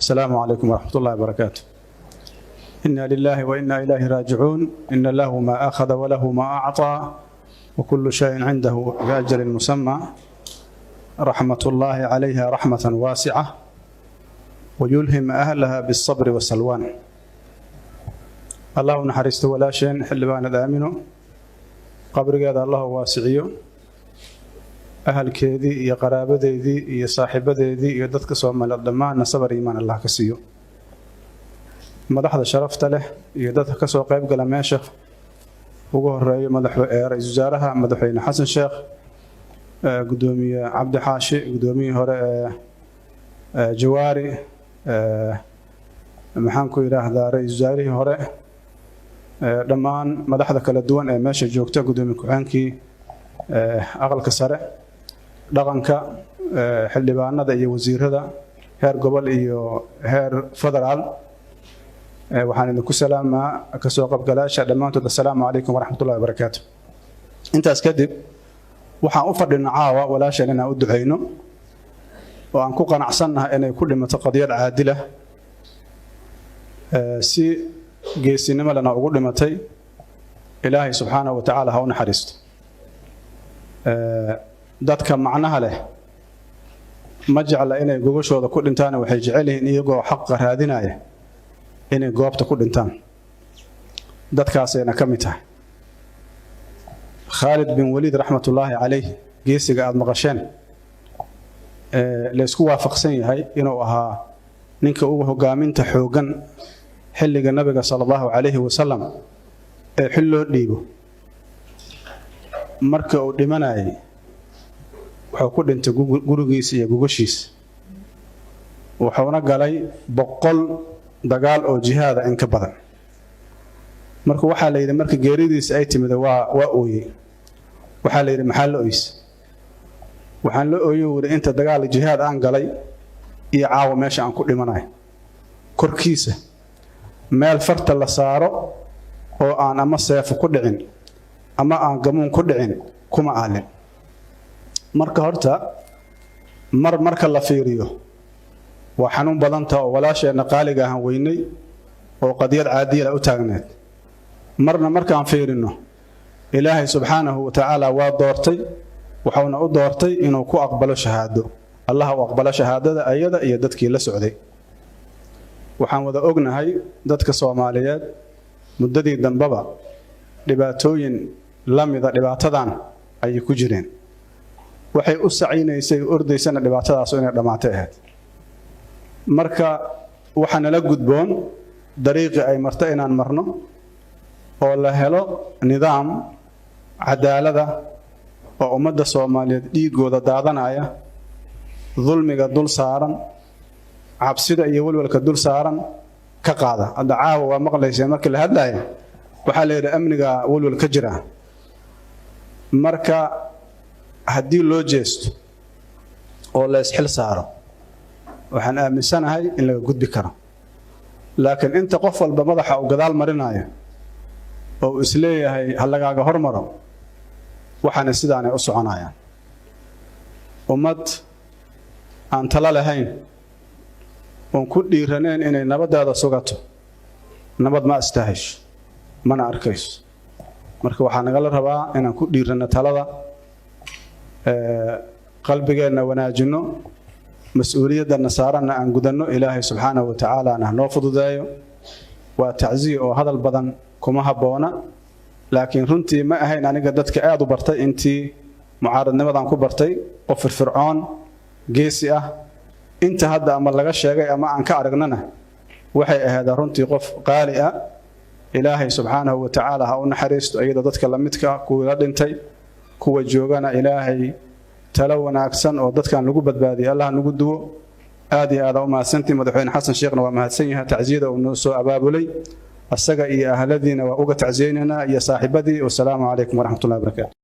السلام عليكم ورحمة الله وبركاته. إنا لله وإنا إليه راجعون. إن له ما أخذ وله ما أعطى وكل شيء عنده بأجل مسمى. رحمة الله عليها رحمة واسعة ويلهم أهلها بالصبر والسلوان. الله نحرسته ولا شيء حلبان الآمنه قبر هذا الله واسعيه أهل كذي يا قرابة ذي يا صاحبة ذي يدتك صوم الدماء صبر إيمان الله كسيه مدح هذا شرفت له يدتك سوق يبقى لما شيخ وجه مدح رئيس وزراء مدحين حسن شيخ قدومي عبد حاشي قدومي هراء جواري محنكو إلى هذا رئيس وزراء هراء دمان مدح ذا كلا دوان ماشي جوكتا قدومي كوانكي أغلى كسرة dhaqanka xildhibaanada iyo wasiirada heer gobol iyo heer federaal waxaan idinku salaamaa ka soo qabgalaasha dhamaantood assalaamu calaykum waraxmatullaahi wabarakaatuh. intaas kadib waxaan u fadhinaa caawa walaashan inaan u duceyno oo aan ku qanacsannahay inay ku dhimato qadiyad caadila si geesinimo lana ugu dhimatay ilaahay subxaanahu wa tacaala ha u naxariisto. dadka macnaha leh ma jecla inay gogashooda ku dhintaan waxay jecel yihiin iyagoo xaq raadinaya inay goobta ku dhintaan dadkaasayna ka mid tahay Khalid bin Walid raxmatullaahi calayh geesiga aad maqasheen la isku waafaqsan yahay inuu ahaa ninka ugu hogaaminta xoogan xilliga nabiga sallallahu alayhi wasallam ee xil loo dhiibo marka uu dhimanayay wuxuu ku dhintay gurigiisa iyo gogashiisa wuxuuna galay 100 dagaal oo jihaad in ka badan marka waxa la yiri marka geeridiisa ay timid waa ooyay waxa la yiri maxaa la ooyis waxaan la ooyay inta dagaal jihaad aan galay iyo caawa meesha aan ku dhimanahay korkiisa meel farta la saaro oo aan ama seef ku dhicin ama aan gamuun ku dhicin kuma aalin marka horta marka la fiiriyo waa xanuun badanta oo walaasheena qaaliga ahaan weynay oo qadiyad caadiya u taagneed marna markaan fiirino ilaahay subxaanahu wa tacaala waa doortay wuxuuna u doortay inuu ku aqbalo shahaado allah u aqbalo shahaadada ayada iyo dadkii la socday waxaan wada ognahay dadka Soomaaliyeed muddadii dambaba dhibaatooyin lamida dhibaatadan ay ku jireen waxay u sacaynaysay ordaysana dhibaatadaas inay dhamaatay ahayd marka waxaan la gudboon dariiqi ay martay inaan marno oo la helo nidaam cadaalada oo ummadda Soomaaliyeed dhiigooda daadanaya dulmiga dul saaran cabsida iyo walwalka dul saaran ka qaada hadda caawa waa maqlaysay markii la hadlayo waxa la yiri amniga walwal ka jira marka haddii loo jeesto oo la isxil saaro waxaan aaminsanahay in laga gudbi karo laakiin inta qof walba madaxa uu gadaal marinayo oo isleeyahay halagaaga hormaro waxaan sidaan ay u soconayaan ummad aan tala lahayn oo ku dhiiraneen inay nabadaada sugato nabad ma astaahish mana arkayso marka waxaan naga rabaa inaan ku dhiirano talada qalbigeena wanaajino mas'uuliyadda nasaarana aan gudano ilaahay subxaanahu wa tacaala aan noo fududeeyo waa tacziyo oo hadal badan kuma haboona laakiin runtii ma ahayn aniga dadka aad u bartay intii mucaaradnimadan ku bartay qof firfircoon geesi ah inta hadda ama laga sheegay ama aan ka aragnana waxay ahayd runtii qof qaali ah ilaahay subxaanahu wa tacaala ha u naxariisto ayada dadka la midka kuwa dhintay kuwa joogana ilaahay tala wanaagsan oo dadkan lagu badbaadiyo allah nagu duwo aad iyo aad u mahadsantii madaxweyne xasan sheekhna waa mahadsan yahay tacsiyada uu noo soo abaabulay asaga iyo ahladiina waa uga tacsiyeynaa iyo saaxibadii. Wassalaamu calaykum waraxmatullaahi wabarakaatuh.